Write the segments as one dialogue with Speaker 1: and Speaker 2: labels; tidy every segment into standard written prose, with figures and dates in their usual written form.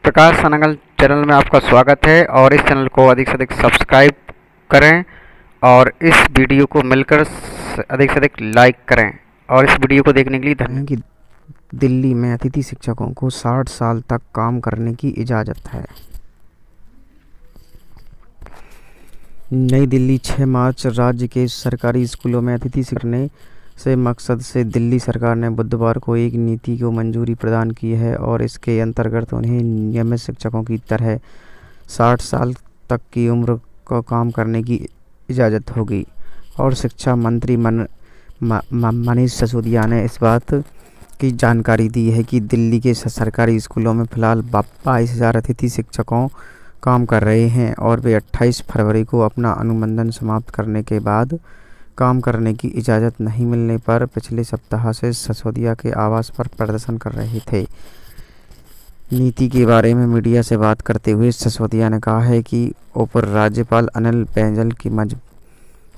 Speaker 1: प्रकाश सानंगल channel में आपका स्वागत है और इस चैनल को अधिक से अधिक सब्सक्राइब करें और इस वीडियो को मिलकर अधिक से अधिक लाइक करें और इस वीडियो को देखने के लिए धन्यवाद।
Speaker 2: कि दिल्ली में अतिथि शिक्षकों को 60 साल तक काम करने की इजाज़त है। नई दिल्ली 6 मार्च। राज्य के सरकारी स्कूलों में अतिथि शिक्षण से मकसद से दिल्ली सरकार ने बुधवार को एक नीति को मंजूरी प्रदान की है और इसके अंतर्गत उन्हें नियमित शिक्षकों की तरह 60 साल तक की उम्र को काम करने की इजाज़त होगी। और शिक्षा मंत्री मनीष सिसोदिया ने इस बात की जानकारी दी है कि दिल्ली के सरकारी स्कूलों में फ़िलहाल 22,000 अतिथि शिक्षकों काम कर रहे हैं और वे 28 फरवरी को अपना अनुबंधन समाप्त करने के बाद काम करने की इजाज़त नहीं मिलने पर पिछले सप्ताह से सिसोदिया के आवास पर प्रदर्शन कर रहे थे। नीति के बारे में मीडिया से बात करते हुए सिसोदिया ने कहा है कि उप राज्यपाल अनिल बैजल की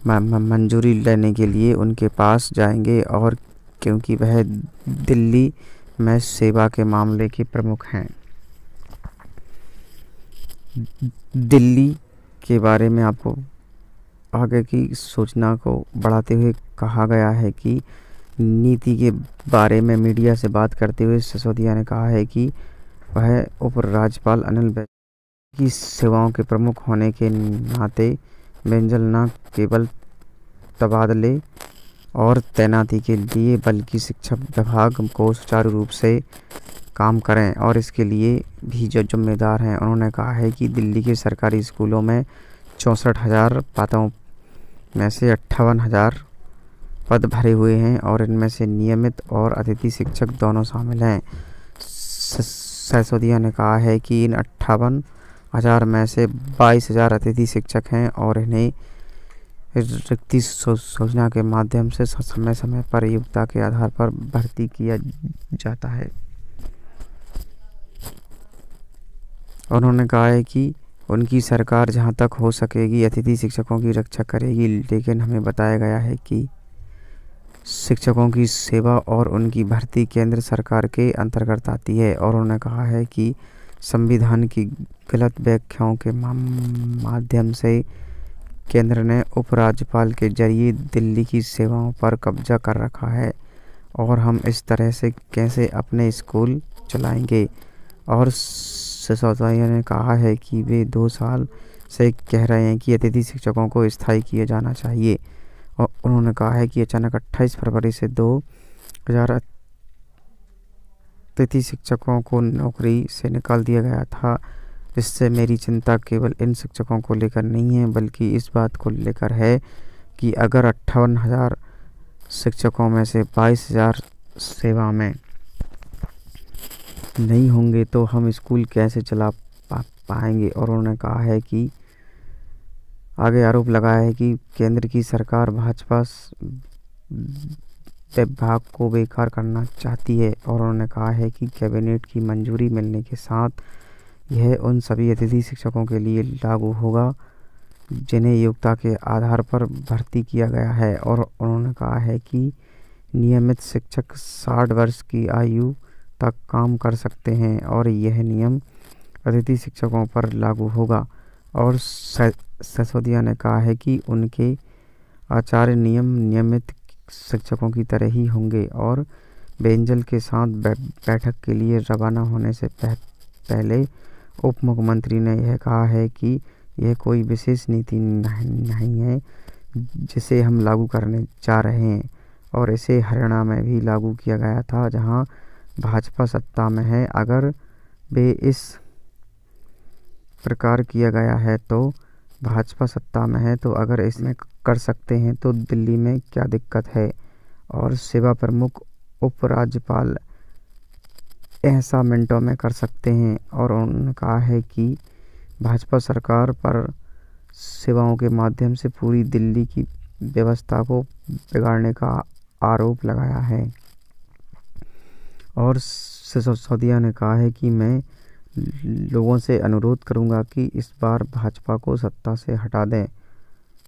Speaker 2: मंजूरी लेने के लिए उनके पास जाएंगे और क्योंकि वह दिल्ली में सेवा के मामले के प्रमुख हैं। दिल्ली के बारे में आपको आगे की सूचना को बढ़ाते हुए कहा गया है कि नीति के बारे में मीडिया से बात करते हुए सिसोदिया ने कहा है कि वह उप राज्यपाल अनिल बैजल की सेवाओं के प्रमुख होने के नाते बैजल न केवल तबादले और तैनाती के लिए बल्कि शिक्षा विभाग को सुचारू रूप से काम करें और इसके लिए भी जो जिम्मेदार हैं। उन्होंने कहा है कि दिल्ली के सरकारी स्कूलों में 64,000 पदों में से 58,000 पद भरे हुए हैं और इनमें से नियमित और अतिथि शिक्षक दोनों शामिल हैं। सिसोदिया ने कहा है कि इन 58,000 में से 22,000 अतिथि शिक्षक हैं और इन्हें रिक्ति सूचना के माध्यम से समय समय पर योग्यता के आधार पर भर्ती किया जाता है। उन्होंने कहा है कि उनकी सरकार जहां तक हो सकेगी अतिथि शिक्षकों की रक्षा करेगी, लेकिन हमें बताया गया है कि शिक्षकों की सेवा और उनकी भर्ती केंद्र सरकार के अंतर्गत आती है। और उन्होंने कहा है कि संविधान की गलत व्याख्याओं के माध्यम से केंद्र ने उपराज्यपाल के जरिए दिल्ली की सेवाओं पर कब्जा कर रखा है और हम इस तरह से कैसे अपने स्कूल चलाएंगे। और सिसोदिया ने कहा है कि वे 2 साल से कह रहे हैं कि अतिथि शिक्षकों को स्थायी किया जाना चाहिए और उन्होंने कहा है कि अचानक 28 फरवरी से 2,000 अतिथि शिक्षकों को नौकरी से निकाल दिया गया था। इससे मेरी चिंता केवल इन शिक्षकों को लेकर नहीं है बल्कि इस बात को लेकर है कि अगर 58,000 शिक्षकों में से 22,000 सेवा में नहीं होंगे तो हम स्कूल कैसे चला पाएंगे। और उन्होंने कहा है कि आगे आरोप लगाया है कि केंद्र की सरकार भाजपा विभाग को बेकार करना चाहती है। और उन्होंने कहा है कि कैबिनेट की मंजूरी मिलने के साथ यह उन सभी अतिथि शिक्षकों के लिए लागू होगा जिन्हें योग्यता के आधार पर भर्ती किया गया है। और उन्होंने कहा है कि नियमित शिक्षक 60 वर्ष की आयु तक काम कर सकते हैं और यह नियम अतिथि शिक्षकों पर लागू होगा। और सिसोदिया ने कहा है कि उनके आचार्य नियम नियमित शिक्षकों की तरह ही होंगे और बैजल के साथ बैठक के लिए रवाना होने से पहले उप मुख्यमंत्री ने यह कहा है कि यह कोई विशेष नीति नहीं है जिसे हम लागू करने जा रहे हैं और इसे हरियाणा में भी लागू किया गया था जहां भाजपा सत्ता में है। अगर वे इस प्रकार किया गया है तो भाजपा सत्ता में है तो अगर इसमें कर सकते हैं तो दिल्ली में क्या दिक्कत है। और सेवा प्रमुख उपराज्यपाल ऐसा मिनटों में कर सकते हैं। और उन्होंने कहा है कि भाजपा सरकार पर सेवाओं के माध्यम से पूरी दिल्ली की व्यवस्था को बिगाड़ने का आरोप लगाया है। और सिसोदिया ने कहा है कि मैं लोगों से अनुरोध करूंगा कि इस बार भाजपा को सत्ता से हटा दें।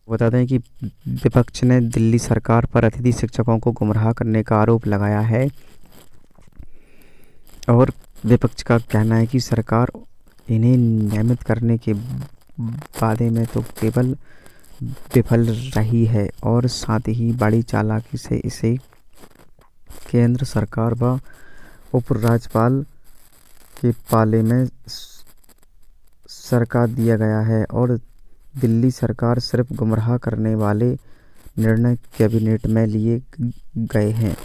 Speaker 2: बता दें कि विपक्ष ने दिल्ली सरकार पर अतिथि शिक्षकों को गुमराह करने का आरोप लगाया है और विपक्ष का कहना है कि सरकार इन्हें नियमित करने के वादे में तो केवल विफल रही है और साथ ही बड़ी चालाकी से इसे केंद्र सरकार व उपराज्यपाल के पाले में सरका दिया गया है और दिल्ली सरकार सिर्फ गुमराह करने वाले निर्णय कैबिनेट में लिए गए हैं।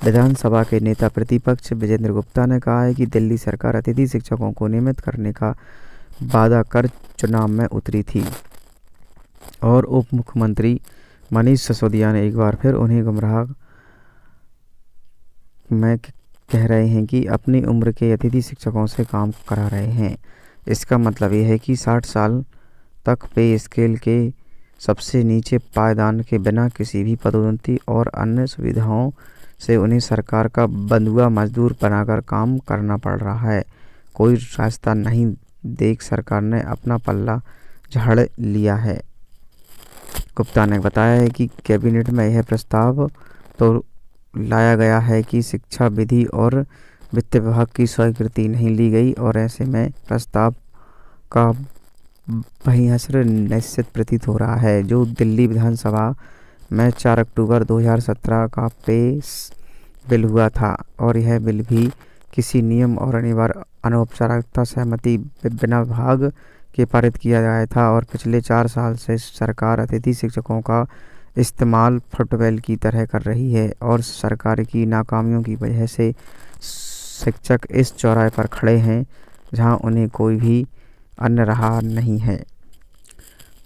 Speaker 2: विधानसभा के नेता प्रतिपक्ष विजेंद्र गुप्ता ने कहा है कि दिल्ली सरकार अतिथि शिक्षकों को नियमित करने का वादा कर चुनाव में उतरी थी और उप मुख्यमंत्री मनीष सिसोदिया ने एक बार फिर उन्हें गुमराह में कह रहे हैं कि अपनी उम्र के अतिथि शिक्षकों से काम करा रहे हैं। इसका मतलब यह है कि 60 साल तक पे स्केल के सबसे नीचे पायदान के बिना किसी भी पदोन्नति और अन्य सुविधाओं से उन्हें सरकार का बंधुआ मजदूर बनाकर काम करना पड़ रहा है। कोई रास्ता नहीं देख सरकार ने अपना पल्ला झाड़ लिया है। गुप्ता ने बताया है कि कैबिनेट में यह प्रस्ताव तो लाया गया है कि शिक्षा विधि और वित्त विभाग की स्वीकृति नहीं ली गई और ऐसे में प्रस्ताव का वही असर निश्चित प्रतीत हो रहा है। जो दिल्ली विधानसभा में 4 अक्टूबर 2017 का पेश बिल हुआ था और यह बिल भी किसी नियम और अनिवार्य अनौपचारिकता सहमति बिना विभाग के पारित किया गया था और पिछले 4 साल से सरकार अतिथि शिक्षकों का इस्तेमाल फुटबॉल की तरह कर रही है और सरकार की नाकामियों की वजह से शिक्षक इस चौराहे पर खड़े हैं जहां उन्हें कोई भी अन्य राह नहीं है।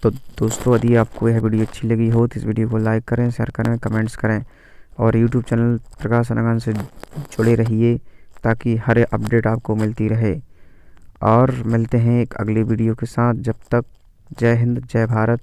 Speaker 2: तो दोस्तों, यदि आपको यह वीडियो अच्छी लगी हो तो इस वीडियो को लाइक करें, शेयर करें, कमेंट्स करें और यूट्यूब चैनल प्रकाश अनगन से जुड़े रहिए ताकि हर अपडेट आपको मिलती रहे। और मिलते हैं एक अगली वीडियो के साथ। जब तक जय हिंद, जय भारत।